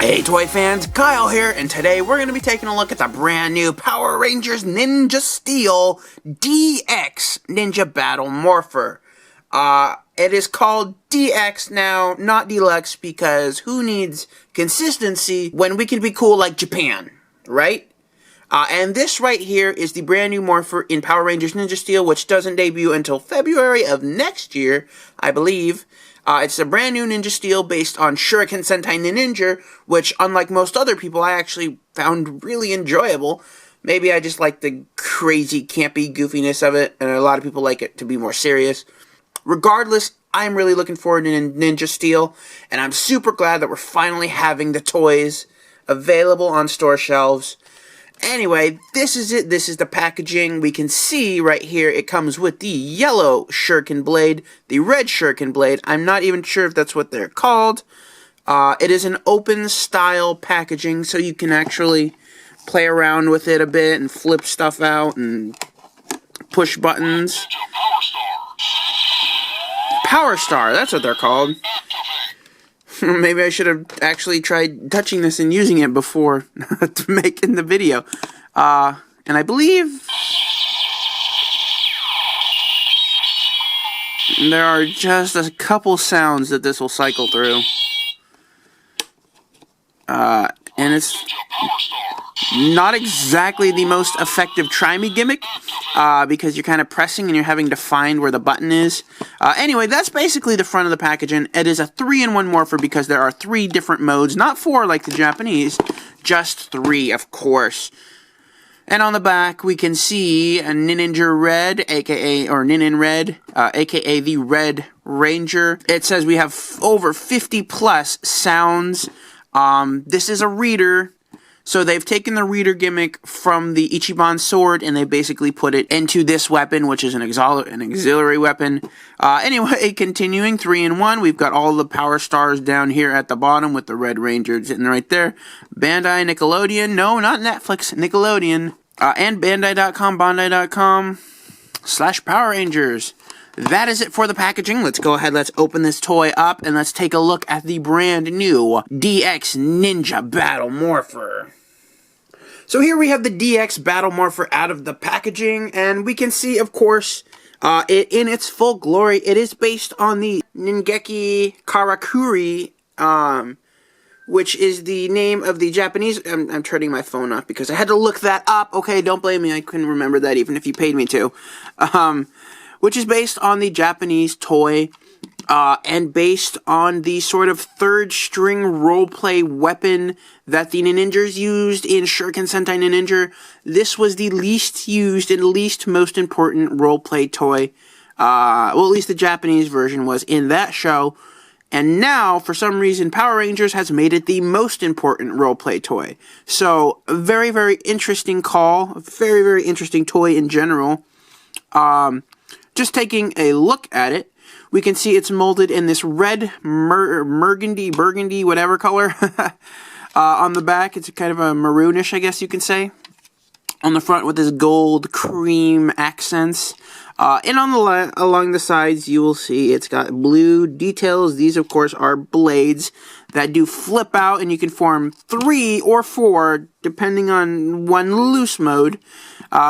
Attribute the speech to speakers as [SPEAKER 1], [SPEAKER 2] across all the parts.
[SPEAKER 1] Hey toy fans, Kyle here, and today we're going to be taking a look at the brand new Power Rangers Ninja Steel DX Ninja Battle Morpher. It is called DX now, not Deluxe, because who needs consistency when we can be cool like Japan, right? And this right here is the brand new Morpher in Power Rangers Ninja Steel, which doesn't debut until February of next year, I believe. It's a brand new Ninja Steel based on Shuriken Sentai Ninja, which, unlike most other people, I actually found really enjoyable. Maybe I just like the crazy, campy goofiness of it, and a lot of people like it to be more serious. Regardless, I'm really looking forward to Ninja Steel, and I'm super glad that we're finally having the toys available on store shelves. Anyway, this is it. This is the packaging. We can see right here it comes with the yellow Shuriken blade, the red Shuriken blade. I'm not even sure if that's what they're called. It is an open style packaging, so you can actually play around with it a bit and flip stuff out and push buttons. Power Star, that's what they're called. Maybe I should have actually tried touching this and using it before making the video. And I believe there are just a couple sounds that this will cycle through. And it's not exactly the most effective try-me gimmick, because you're kind of pressing and you're having to find where the button is. Anyway, that's basically the front of the packaging. It is a 3-in-1 Morpher because there are 3 different modes, not 4 like the Japanese, just 3, of course. And on the back, we can see a Ninja Red, aka, or Ninin Red, aka the Red Ranger. It says we have over 50 plus sounds. This is a reader. So they've taken the reader gimmick from the Ichiban sword and they basically put it into this weapon, which is an auxiliary weapon. Anyway, continuing 3-in-1, we've got all the Power Stars down here at the bottom with the Red Ranger sitting right there. Bandai, Nickelodeon, no, not Netflix, Nickelodeon, and Bandai.com, Bandai.com/Power Rangers. That is it for the packaging. Let's go ahead, let's open this toy up, and let's take a look at the brand new DX Ninja Battle Morpher. So here we have the DX Battle Morpher out of the packaging, and we can see, of course, it in its full glory. It is based on the Ningeki Karakuri, which is the name of the Japanese... I'm turning my phone off because I had to look that up. Okay, don't blame me. I couldn't remember that even if you paid me to. Which is based on the Japanese toy, and based on the sort of third-string roleplay weapon that the Ninjas used in Shuriken Sentai Ninja. This was the least used and least most important roleplay toy. Well, at least the Japanese version was in that show. And now, for some reason, Power Rangers has made it the most important roleplay toy. So, a very, very interesting call. A very, very interesting toy in general. Just taking a look at it, we can see it's molded in this red, burgundy, whatever color. On the back, it's kind of a maroonish, I guess you can say. On the front with this gold cream accents. And on the along the sides, you will see it's got blue details. These, of course, are blades that do flip out, and you can form 3 or 4, depending on one loose mode,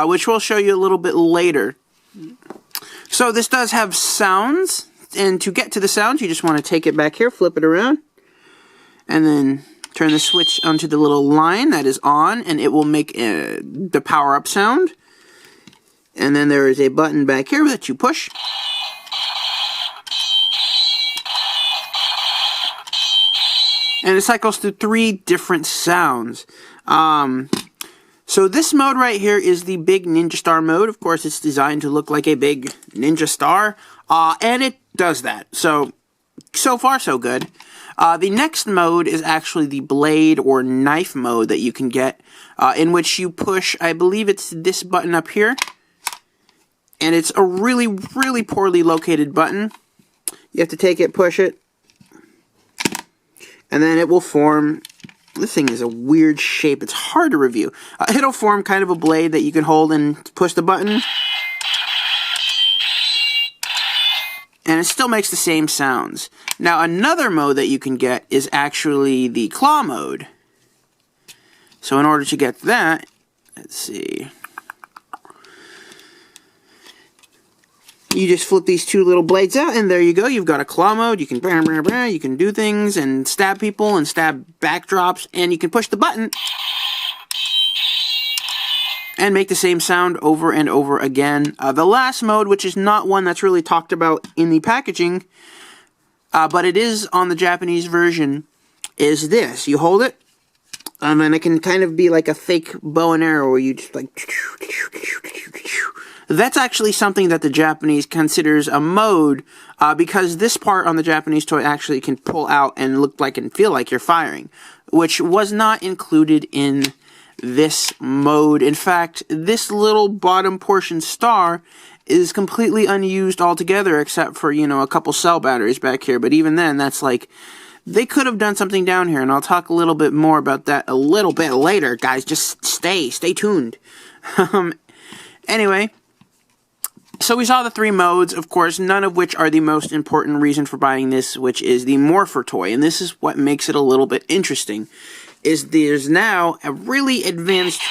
[SPEAKER 1] which we'll show you a little bit later. So this does have sounds, and to get to the sounds, you just want to take it back here, flip it around, and then turn the switch onto the little line that is on, and it will make the power-up sound. And then there is a button back here that you push. And it cycles through 3 different sounds. So this mode right here is the big Ninja Star mode. Of course, it's designed to look like a big Ninja Star. And it does that. So far, so good. The next mode is actually the blade or knife mode that you can get, in which you push, I believe it's this button up here. And it's a really, really poorly located button. You have to take it, push it, and then it will form... This thing is a weird shape. It's hard to review. It'll form kind of a blade that you can hold and push the button. And and it still makes the same sounds. Now, another mode that you can get is actually the claw mode. So in order to get that, let's see. You just flip these two little blades out, and there you go. You've got a claw mode. You can you can do things and stab people and stab backdrops, and you can push the button and make the same sound over and over again. The last mode, which is not one that's really talked about in the packaging, but it is on the Japanese version, is this. You hold it, and it can kind of be like a fake bow and arrow where you just like... That's actually something that the Japanese considers a mode, because this part on the Japanese toy actually can pull out and look like and feel like you're firing, which was not included in this mode. In fact, this little bottom portion star is completely unused altogether, except for, you know, a couple cell batteries back here. But even then, that's like, they could have done something down here, and I'll talk a little bit more about that a little bit later, guys. Just stay tuned. Anyway, so we saw the three modes, of course, none of which are the most important reason for buying this, which is the Morpher toy. And this is what makes it a little bit interesting, is there's now a really advanced...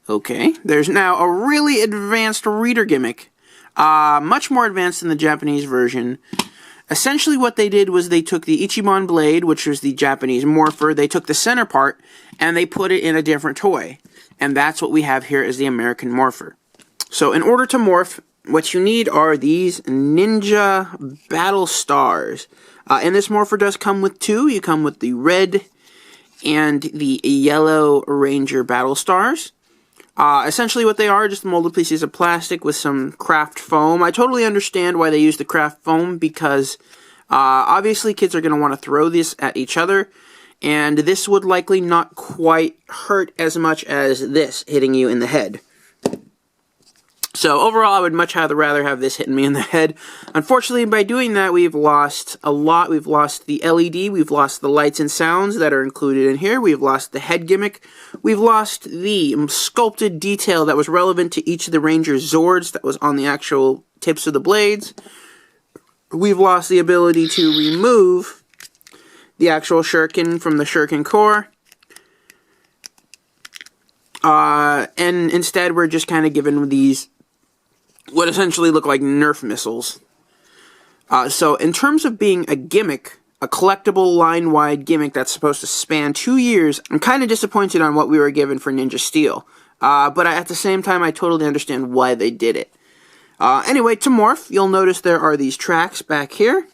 [SPEAKER 1] Okay, there's now a really advanced reader gimmick. Much more advanced than the Japanese version. Essentially what they did was they took the Ichiban blade, which was the Japanese Morpher, they took the center part, and they put it in a different toy. And that's what we have here as the American Morpher. So in order to morph, what you need are these Ninja Battle Stars. And this Morpher does come with two. You come with the red and the yellow Ranger Battle Stars. Essentially what they are, just molded pieces of plastic with some craft foam. I totally understand why they use the craft foam, because obviously kids are going to want to throw this at each other, and this would likely not quite hurt as much as this hitting you in the head. So overall, I would much rather have this hitting me in the head. Unfortunately, by doing that, we've lost a lot. We've lost the LED, we've lost the lights and sounds that are included in here, we've lost the head gimmick, we've lost the sculpted detail that was relevant to each of the Ranger Zords that was on the actual tips of the blades. We've lost the ability to remove the actual shuriken from the shuriken core. And instead, we're just kind of given these what essentially look like Nerf missiles. So in terms of being a gimmick, a collectible line-wide gimmick that's supposed to span 2 years, I'm kind of disappointed on what we were given for Ninja Steel. But at the same time, I totally understand why they did it. Anyway, to morph, you'll notice there are these tracks back here.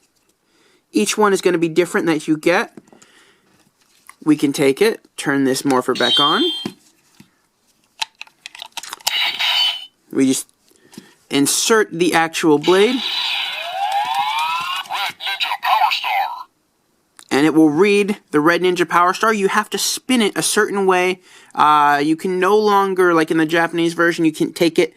[SPEAKER 1] Each one is going to be different that you get. We can take it, turn this Morpher back on. We just insert the actual blade,
[SPEAKER 2] Red Ninja Power Star,
[SPEAKER 1] and it will read the Red Ninja Power Star. You have to spin it a certain way. You can no longer, like in the Japanese version, you can take it.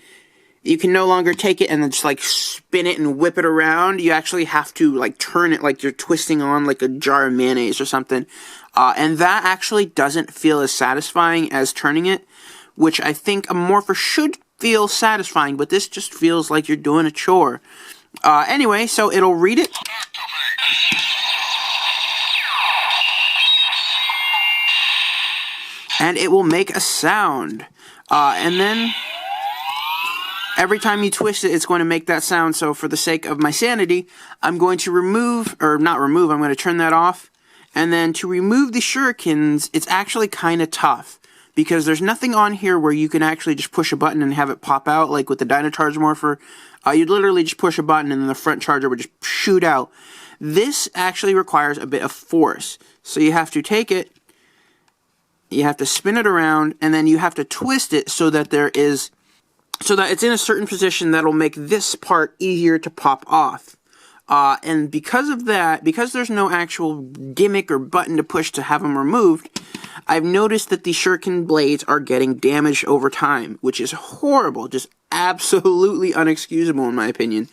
[SPEAKER 1] You can no longer take it and then just like spin it and whip it around. You actually have to like turn it like you're twisting on like a jar of mayonnaise or something. And that actually doesn't feel as satisfying as turning it, which I think a Morpher should feel satisfying, but this just feels like you're doing a chore. Anyway, so it'll read it. And it will make a sound. And then every time you twist it, it's going to make that sound. So for the sake of my sanity, I'm going to remove, or not remove, I'm going to turn that off. And then to remove the shurikens, it's actually kind of tough, because there's nothing on here where you can actually just push a button and have it pop out, like with the Dynacharge Morpher. You'd literally just push a button and then the front charger would just shoot out. This actually requires a bit of force. So you have to take it, you have to spin it around, and then you have to twist it so that it's in a certain position that'll make this part easier to pop off. And because of that, because there's no actual gimmick or button to push to have them removed, I've noticed that the shuriken blades are getting damaged over time, which is horrible, just absolutely unexcusable in my opinion.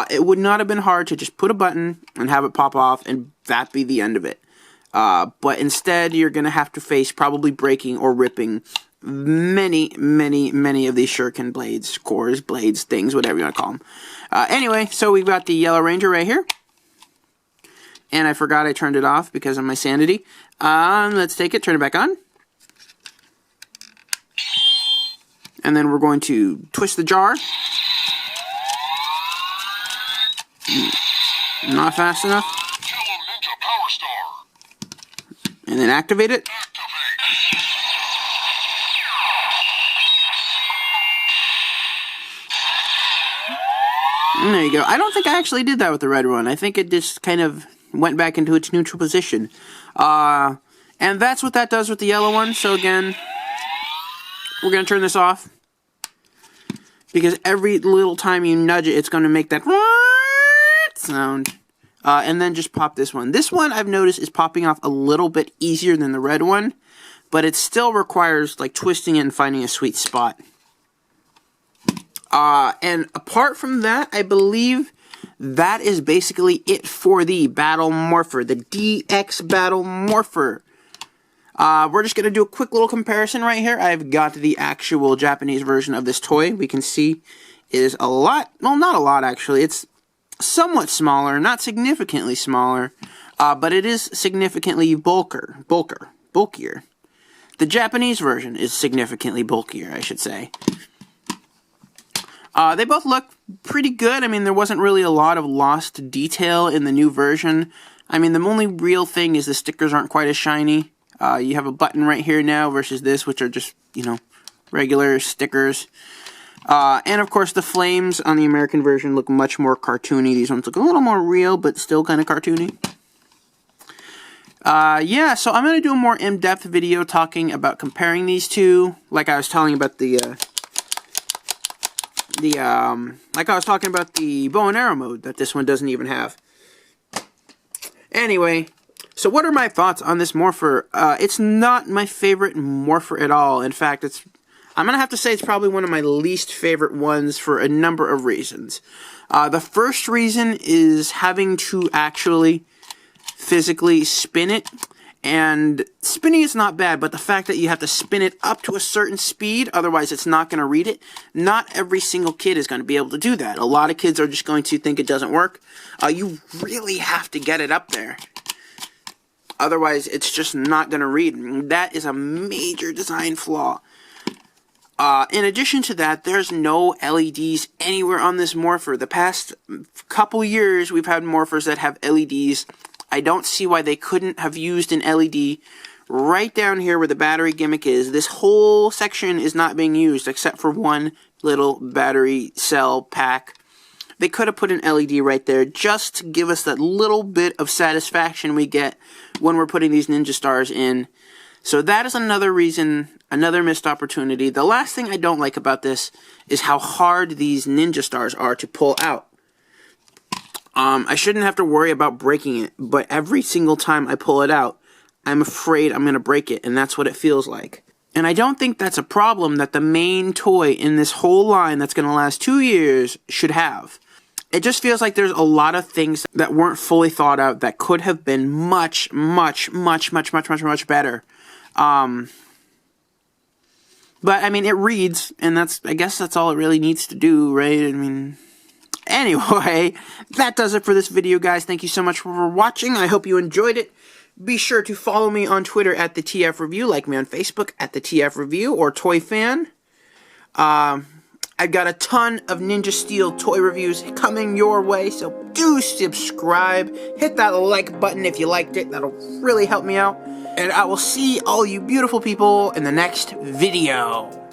[SPEAKER 1] It would not have been hard to just put a button and have it pop off and that be the end of it. But instead, you're going to have to face probably breaking or ripping many of these shuriken blades, cores, blades, things, whatever you want to call them. Anyway, so we've got the Yellow Ranger right here. And I forgot I turned it off because of my sanity. Let's take it, turn it back on. And then we're going to twist the jar. Not fast enough. And then activate it. And there you go. I don't think I actually did that with the red one. I think it just kind of went back into its neutral position. And that's what that does with the yellow one. So again, we're going to turn this off. Because every little time you nudge it, it's going to make that sound. And then just pop this one. This one, I've noticed, is popping off a little bit easier than the red one. But it still requires, like, twisting it and finding a sweet spot. And apart from that, I believe that is basically it for the Battle Morpher. The DX Battle Morpher. We're just going to do a quick little comparison right here. I've got the actual Japanese version of this toy. We can see it is a lot, well, not a lot actually. It's somewhat smaller, not significantly smaller, but it is significantly bulkier. The Japanese version is significantly bulkier, I should say. They both look pretty good. I mean, there wasn't really a lot of lost detail in the new version. I mean, the only real thing is the stickers aren't quite as shiny. You have a button right here now versus this, which are just, you know, regular stickers. And of course, the flames on the American version look much more cartoony. These ones look a little more real, but still kind of cartoony. Yeah, so I'm going to do a more in-depth video talking about comparing these two. Like I was telling you about like I was talking about the bow and arrow mode that this one doesn't even have. Anyway, so what are my thoughts on this Morpher? It's not my favorite Morpher at all. In fact, I'm going to have to say it's probably one of my least favorite ones for a number of reasons. The first reason is having to actually physically spin it. And spinning is not bad, but the fact that you have to spin it up to a certain speed, otherwise it's not going to read it. Not every single kid is going to be able to do that. A lot of kids are just going to think it doesn't work. You really have to get it up there. Otherwise, it's just not going to read. That is a major design flaw. In addition to that, there's no LEDs anywhere on this Morpher. The past couple years, we've had Morphers that have LEDs. I don't see why they couldn't have used an LED right down here where the battery gimmick is. This whole section is not being used except for one little battery cell pack. They could have put an LED right there just to give us that little bit of satisfaction we get when we're putting these Ninja Stars in. So that is another reason, another missed opportunity. The last thing I don't like about this is how hard these Ninja Stars are to pull out. I shouldn't have to worry about breaking it, but every single time I pull it out, I'm afraid I'm going to break it, and that's what it feels like. And I don't think that's a problem that the main toy in this whole line that's going to last 2 years should have. It just feels like there's a lot of things that weren't fully thought out that could have been much better. But, I mean, it reads, and I guess that's all it really needs to do, right? I mean, anyway, that does it for this video, guys. Thank you so much for watching. I hope you enjoyed it. Be sure to follow me on Twitter at the TF Review, like me on Facebook at the TF Review, or ToyFan. I've got a ton of Ninja Steel toy reviews coming your way, so do subscribe. Hit that like button if you liked it. That'll really help me out. And I will see all you beautiful people in the next video.